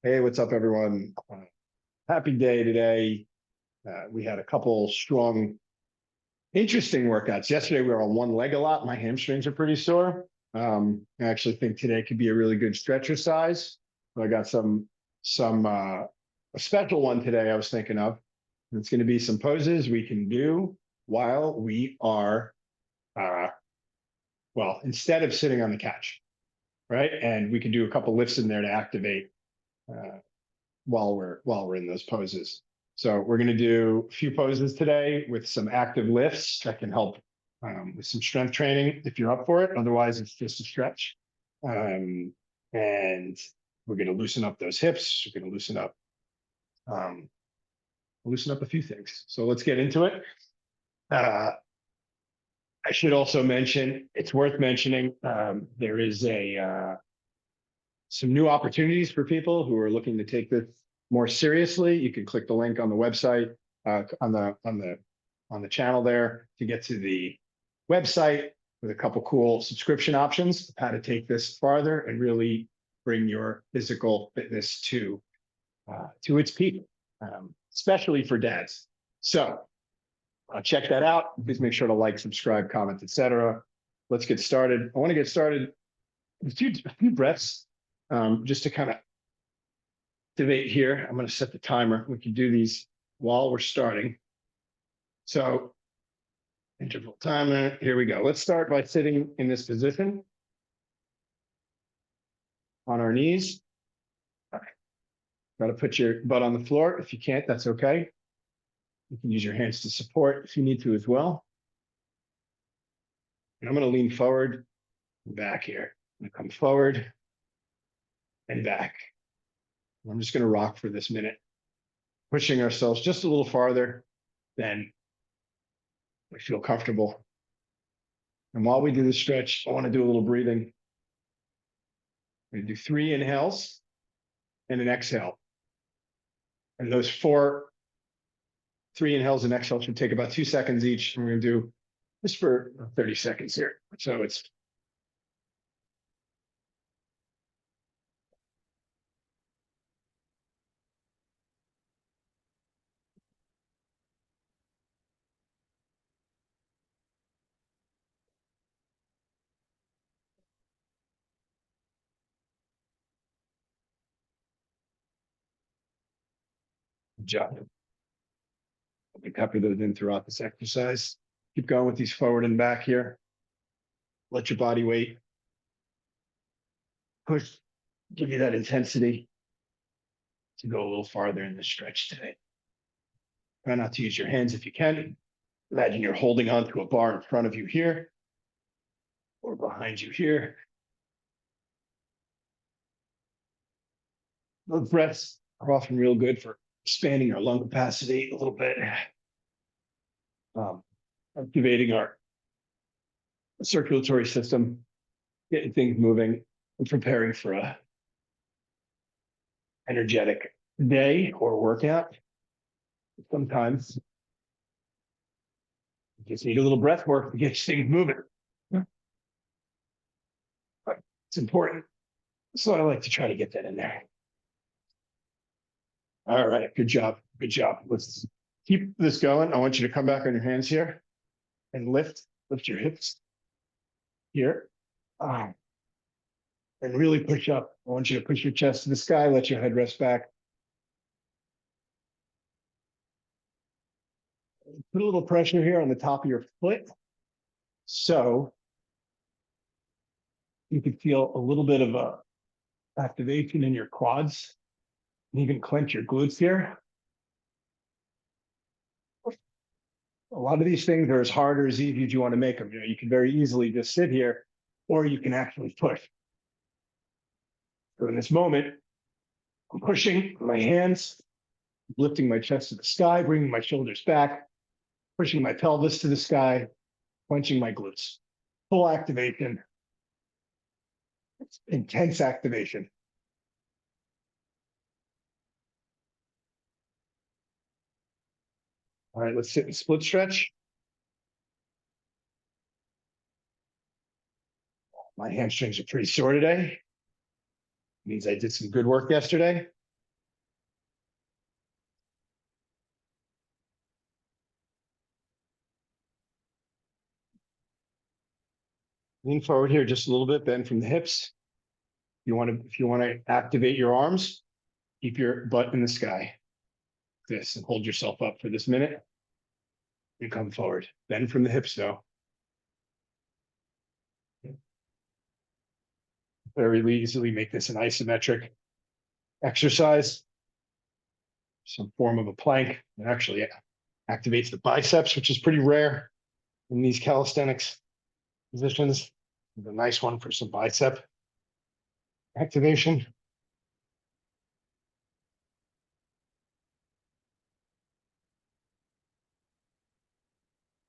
Hey, what's up, everyone? Happy day today. We had a couple strong, interesting workouts. Yesterday, we were on one leg a lot. My hamstrings are pretty sore. I actually think today could be a really good stretcher size. I got a special one today I was thinking of. It's going to be some poses we can do while we are, uh, instead of sitting on the couch, right? And we can do a couple lifts in there to activate. Uh, while we're in those poses. So we're going to do a few poses today with some active lifts that can help with some strength training if you're up for it. Otherwise, it's just a stretch. And we're going to loosen up those hips. We're going to loosen up a few things. So let's get into it. I should also mention, it's worth mentioning, there is some new opportunities for people who are looking to take this more seriously. You can click the link on the website, on the channel there to get to the website with a couple cool subscription options, how to take this farther and really bring your physical fitness to its peak, especially for dads. So check that out. Please make sure to like, subscribe, comment, etc. Let's get started. I want to get started with a few breaths. Just to kind of activate here, I'm going to set the timer. We can do these while we're starting. So interval timer, here we go. Let's start by sitting in this position on our knees. All right. Got to put your butt on the floor. If you can't, that's okay. You can use your hands to support if you need to as well. And I'm going to lean forward and back here. I'm going to come forward and back. I'm just going to rock for this minute, pushing ourselves just a little farther than we feel comfortable. And while we do the stretch, I want to do a little breathing. I'm going to do 3 inhales and an exhale. And those 3 inhales and exhales should take about 2 seconds each. And we're going to do this for 30 seconds here. So it's good job. We copy those in throughout this exercise. Keep going with these forward and back here. Let your body weight push, give you that intensity to go a little farther in the stretch today. Try not to use your hands if you can. Imagine you're holding onto a bar in front of you here or behind you here. Those breaths are often real good for expanding our lung capacity a little bit, activating our circulatory system, getting things moving, and preparing for a energetic day or workout. Sometimes you just need a little breath work to get things moving. But it's important. So I like to try to get that in there. All right, good job. Good job. Let's keep this going. I want you to come back on your hands here and lift your hips here. And really push up. I want you to push your chest to the sky, let your head rest back. Put a little pressure here on the top of your foot. So you can feel a little bit of a activation in your quads. You can clench your glutes here. A lot of these things are as hard or as easy as you want to make them. You can very easily just sit here, or you can actually push. So in this moment, I'm pushing my hands, lifting my chest to the sky, bringing my shoulders back, pushing my pelvis to the sky, clenching my glutes. Full activation. It's intense activation. All right, let's sit in split stretch. My hamstrings are pretty sore today. Means I did some good work yesterday. Lean forward here just a little bit, bend from the hips. If you want to activate your arms, keep your butt in the sky. This and hold yourself up for this minute. And come forward. Bend from the hips though. Very easily make this an isometric exercise, some form of a plank. It actually activates the biceps, which is pretty rare in these calisthenics positions. It's a nice one for some bicep activation.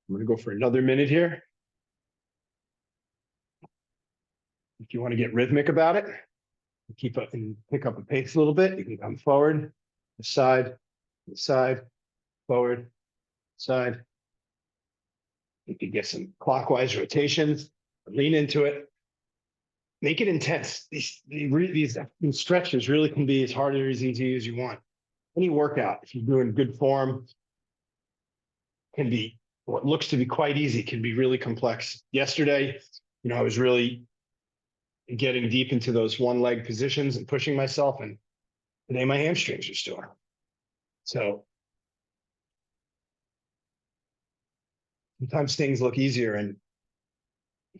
I'm going to go for another minute here. If you want to get rhythmic about it, keep up and pick up a pace a little bit. You can come forward, side, forward, side. You can get some clockwise rotations, lean into it, make it intense. These stretches really can be as hard or as easy as you want. Any workout, if you're doing good form, can be what looks to be quite easy, can be really complex. Yesterday, I was really getting deep into those one leg positions and pushing myself, and today my hamstrings are sore. So sometimes things look easier, and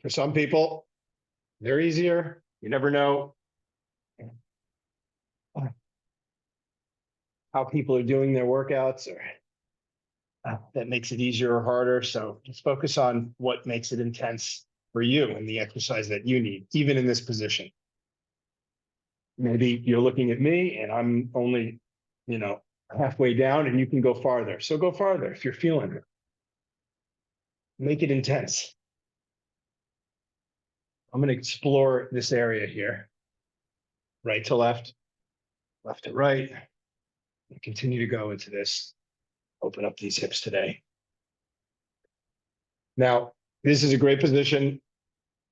for some people, they're easier. You never know how people are doing their workouts, or that makes it easier or harder. So just focus on what makes it intense for you and the exercise that you need, even in this position. Maybe you're looking at me and I'm only, halfway down, and you can go farther. So go farther if you're feeling it. Make it intense. I'm going to explore this area here. Right to left, left to right. And continue to go into this. Open up these hips today. Now, this is a great position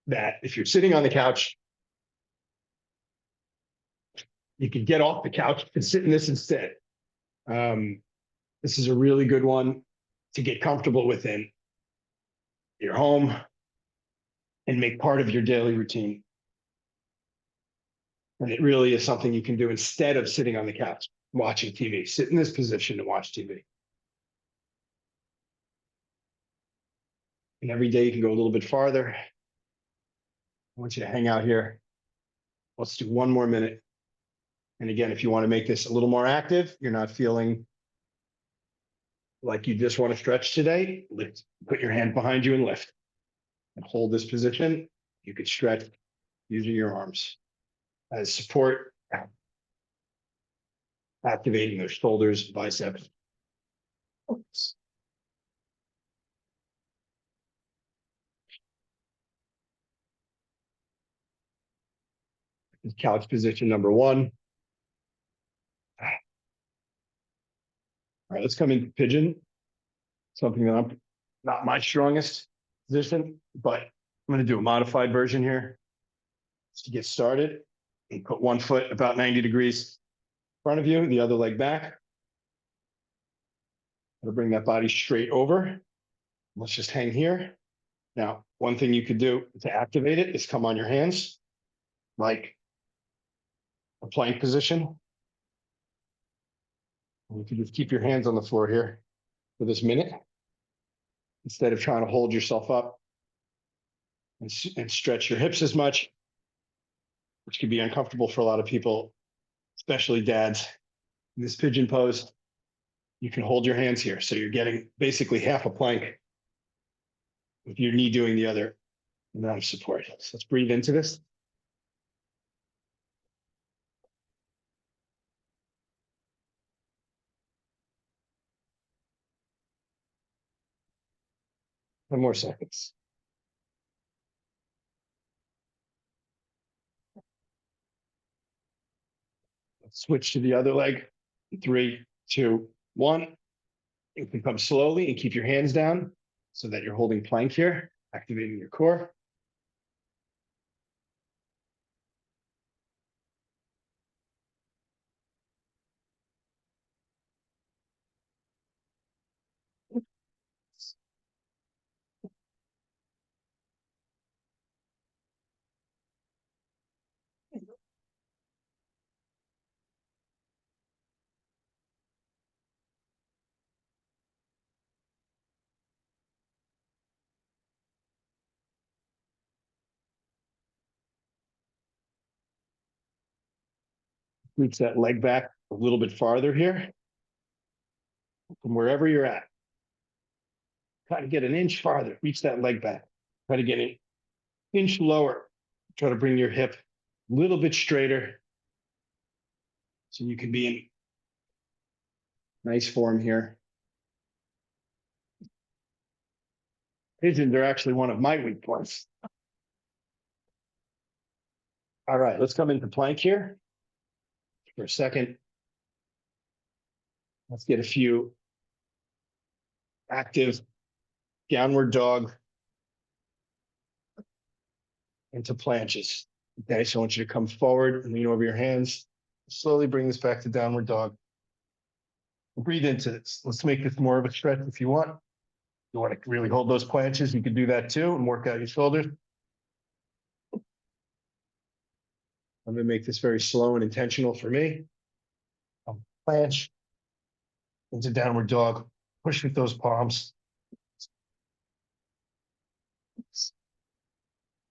that if you're sitting on the couch, you can get off the couch and sit in this instead. This is a really good one to get comfortable within your home and make part of your daily routine. And it really is something you can do instead of sitting on the couch watching TV. Sit in this position to watch TV. And every day you can go a little bit farther. I want you to hang out here. Let's do one more minute. And again, if you want to make this a little more active, you're not feeling like you just want to stretch today, lift, put your hand behind you and lift. And hold this position. You could stretch using your arms as support, activating those shoulders, biceps. Couch position number one. All right, let's come into pigeon. Something that I'm not my strongest position, but I'm going to do a modified version here just to get started. And put one foot about 90 degrees in front of you, the other leg back. I'll bring that body straight over. Let's just hang here. Now, one thing you could do to activate it is come on your hands, like a plank position. And you can just keep your hands on the floor here for this minute, instead of trying to hold yourself up and stretch your hips as much, which can be uncomfortable for a lot of people, especially dads. In this pigeon pose, you can hold your hands here. So you're getting basically half a plank with your knee doing the other amount of support. So let's breathe into this. One more seconds. Let's switch to the other leg. 3, 2, 1. You can come slowly and keep your hands down so that you're holding plank here, activating your core. Reach that leg back a little bit farther here from wherever you're at. Try to get an inch farther. Reach that leg back. Try to get an inch lower. Try to bring your hip a little bit straighter so you can be in nice form here. Pigeons are actually one of my weak points. All right, let's come into plank here for a second. Let's get a few active downward dog into planches. Okay, so I want you to come forward and lean over your hands. Slowly bring this back to downward dog. Breathe into this. Let's make this more of a stretch if you want. You want to really hold those planches, you can do that too and work out your shoulders. I'm going to make this very slow and intentional for me. Planche into downward dog. Push with those palms.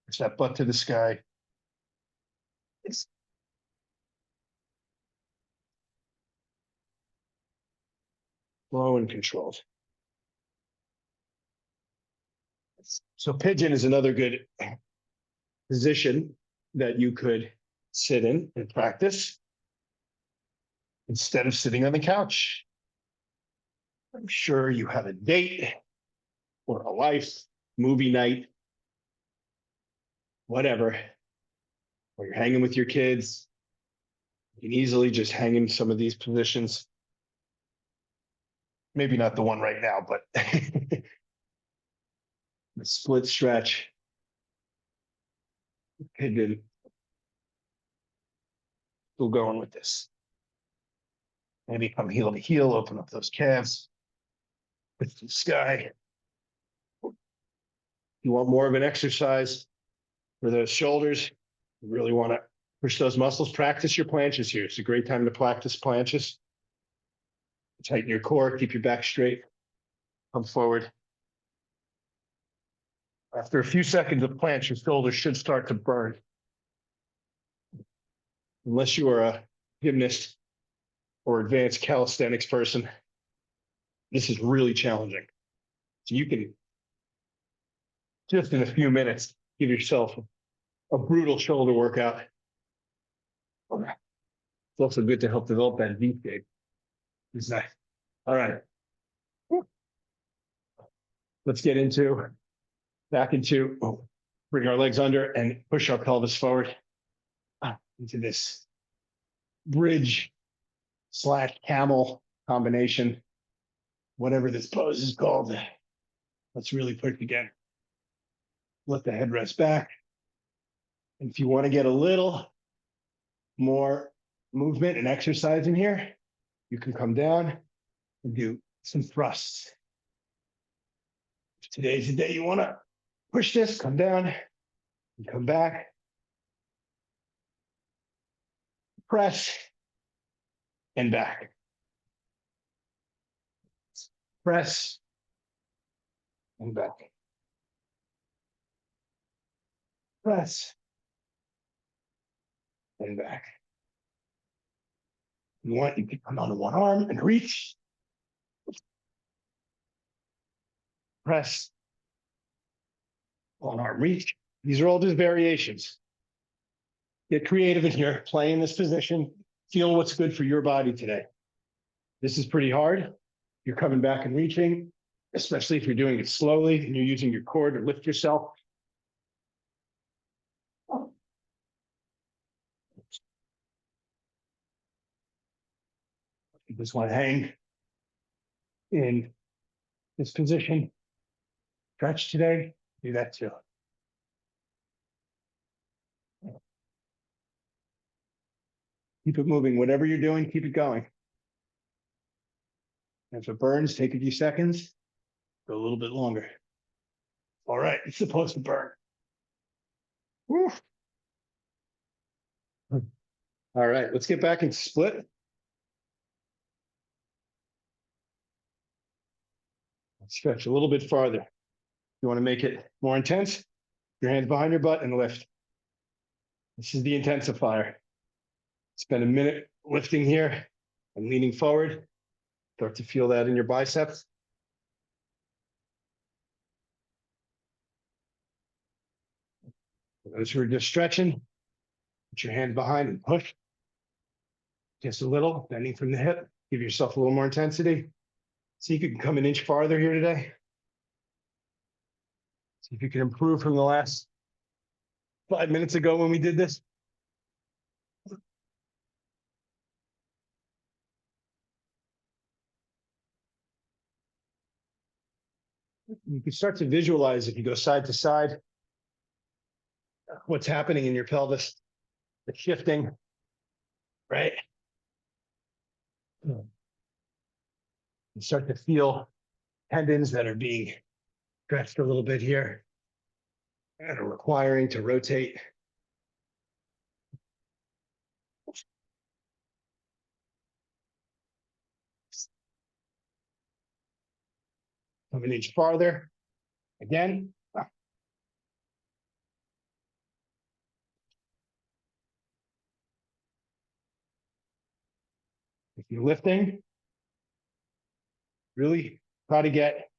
Push that butt to the sky. Slow and controlled. So pigeon is another good position that you could sit in and practice instead of sitting on the couch. I'm sure you have a date or a life, movie night, whatever, or you're hanging with your kids. You can easily just hang in some of these positions. Maybe not the one right now, but the split stretch. Pigeon. Still going with this. Maybe come heel to heel, open up those calves. With the sky. You want more of an exercise for those shoulders. You really want to push those muscles. Practice your planches here. It's a great time to practice planches. Tighten your core, keep your back straight. Come forward. After a few seconds of planche, your shoulders should start to burn. Unless you are a gymnast or advanced calisthenics person, this is really challenging. So you can, just in a few minutes, give yourself a brutal shoulder workout. It's also good to help develop that V shape. It's nice. All right. Let's get back into, bring our legs under and push our pelvis forward into this bridge / camel combination, whatever this pose is called. Let's really put it again. Let the head rest back. And if you want to get a little more movement and exercise in here, you can come down and do some thrusts. If today's the day you want to push this, come down and come back. Press and back. Press and back. Press and back. You want, you can come onto one arm and reach. Press. One arm reach. These are all just variations. Get creative in here, play in this position, feel what's good for your body today. This is pretty hard. You're coming back and reaching, especially if you're doing it slowly and you're using your core to lift yourself. You just want to hang in this position. Stretch today, do that too. Keep it moving. Whatever you're doing, keep it going. And if it burns, take a few seconds, go a little bit longer. All right, it's supposed to burn. Woo. All right, let's get back and split. Let's stretch a little bit farther. You want to make it more intense? Your hands behind your butt and lift. This is the intensifier. Spend a minute lifting here and leaning forward. Start to feel that in your biceps. For those who are just stretching, put your hand behind and push just a little, bending from the hip. Give yourself a little more intensity. See if you can come an inch farther here today. See if you can improve from the last 5 minutes ago when we did this. You can start to visualize if you go side to side, what's happening in your pelvis, the shifting, right? You start to feel tendons that are being stretched a little bit here and are requiring to rotate. Come an inch farther. Again. If you're lifting, really try to get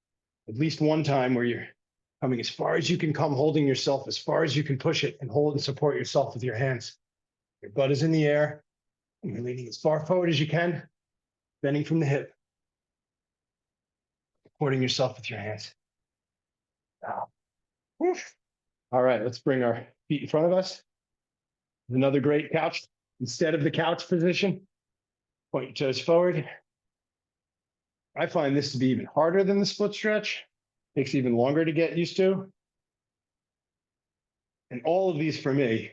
at least one time where you're coming as far as you can come, holding yourself as far as you can push it and hold and support yourself with your hands. Your butt is in the air. And you're leaning as far forward as you can, bending from the hip, supporting yourself with your hands. All right, let's bring our feet in front of us. Another great couch. Instead of the couch position, point your toes forward. I find this to be even harder than the split stretch. Takes even longer to get used to. And all of these for me,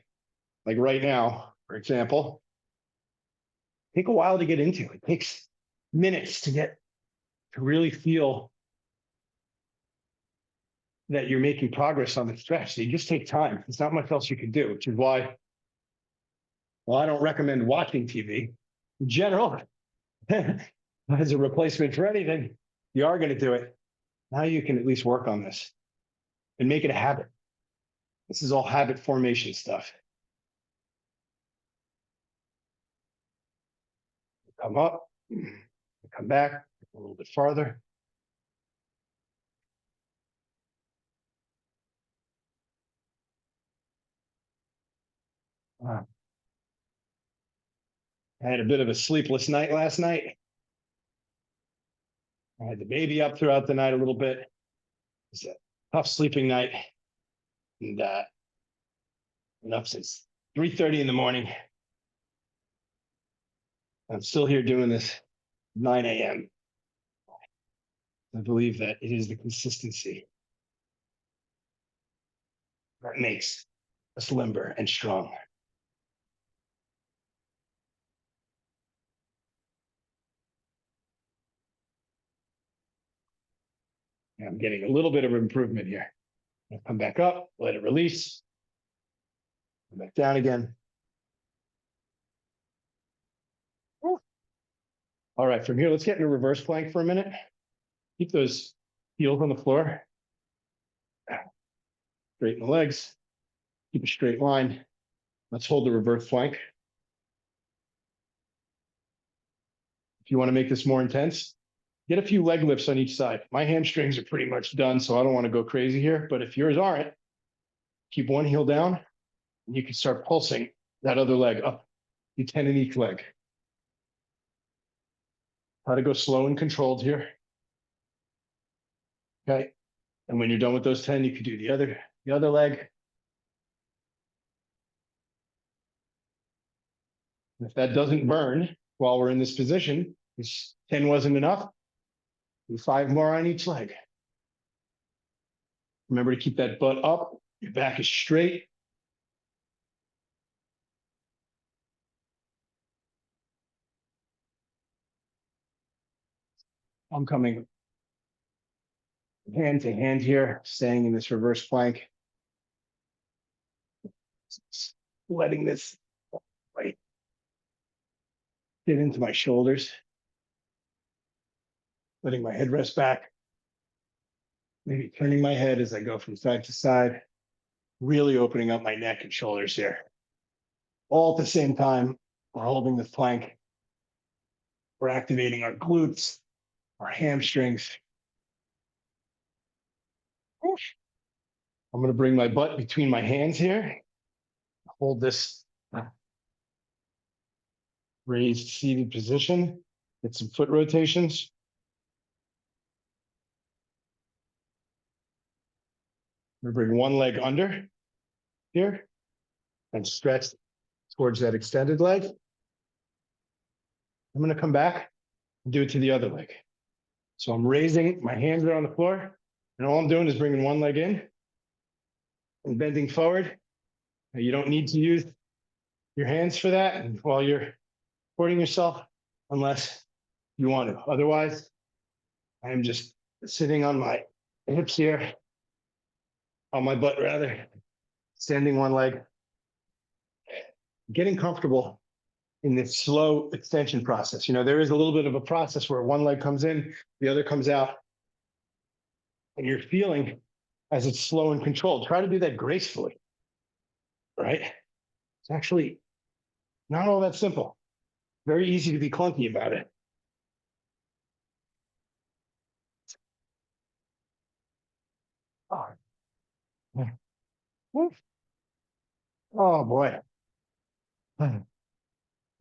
like right now, for example, take a while to get into. It takes minutes to really feel that you're making progress on the stretch. They just take time. There's not much else you can do, which is why, well, I don't recommend watching TV in general as a replacement for anything. You are going to do it. Now you can at least work on this and make it a habit. This is all habit formation stuff. Come up, come back a little bit farther. I had a bit of a sleepless night last night. I had the baby up throughout the night a little bit. It was a tough sleeping night. And been up since 3:30 in the morning. I'm still here doing this 9 a.m. I believe that it is the consistency that makes us limber and strong. And I'm getting a little bit of improvement here. I'll come back up, let it release, come back down again. All right, from here, let's get into reverse plank for a minute. Keep those heels on the floor. Straighten the legs. Keep a straight line. Let's hold the reverse plank. If you want to make this more intense, get a few leg lifts on each side. My hamstrings are pretty much done, so I don't want to go crazy here. But if yours aren't, keep one heel down, and you can start pulsing that other leg up. Do 10 in each leg. Try to go slow and controlled here. Okay. And when you're done with those 10, you can do the other leg. And if that doesn't burn while we're in this position, this 10 wasn't enough, do 5 more on each leg. Remember to keep that butt up. Your back is straight. I'm coming hand to hand here, staying in this reverse plank. Letting this weight get into my shoulders. Letting my head rest back. Maybe turning my head as I go from side to side. Really opening up my neck and shoulders here. All at the same time, We're holding this plank. We're activating our glutes, our hamstrings. I'm going to bring my butt between my hands here. Hold this raised seated position. Get some foot rotations. I'm going to bring one leg under here and stretch towards that extended leg. I'm going to come back and do it to the other leg. So I'm raising, my hands are on the floor, and all I'm doing is bringing one leg in and bending forward. Now, you don't need to use your hands for that and while you're supporting yourself, unless you want to. Otherwise, I am just sitting on my hips here, on my butt rather, extending one leg, getting comfortable in this slow extension process. You know, there is a little bit of a process where one leg comes in, the other comes out, and you're feeling as it's slow and controlled. Try to do that gracefully, right? It's actually not all that simple. Very easy to be clunky about it. Oh boy.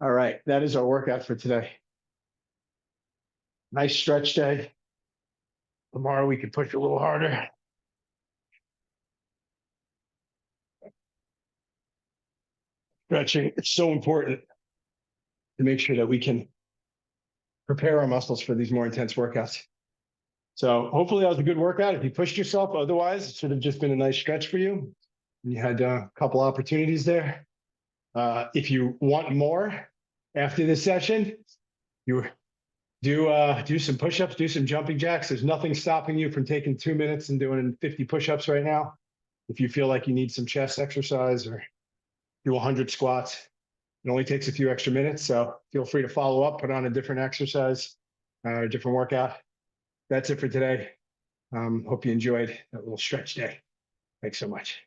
All right, that is our workout for today. Nice stretch day. Tomorrow we can push a little harder. Stretching, it's so important to make sure that we can prepare our muscles for these more intense workouts. So hopefully that was a good workout. If you pushed yourself, otherwise it should have just been a nice stretch for you. You had a couple opportunities there. If you want more after this session, you do some push-ups, do some jumping jacks. There's nothing stopping you from taking 2 minutes and doing 50 push-ups right now. If you feel like you need some chest exercise or do 100 squats, it only takes a few extra minutes. So feel free to follow up, put on a different exercise, a different workout. That's it for today. Hope you enjoyed that little stretch day. Thanks so much.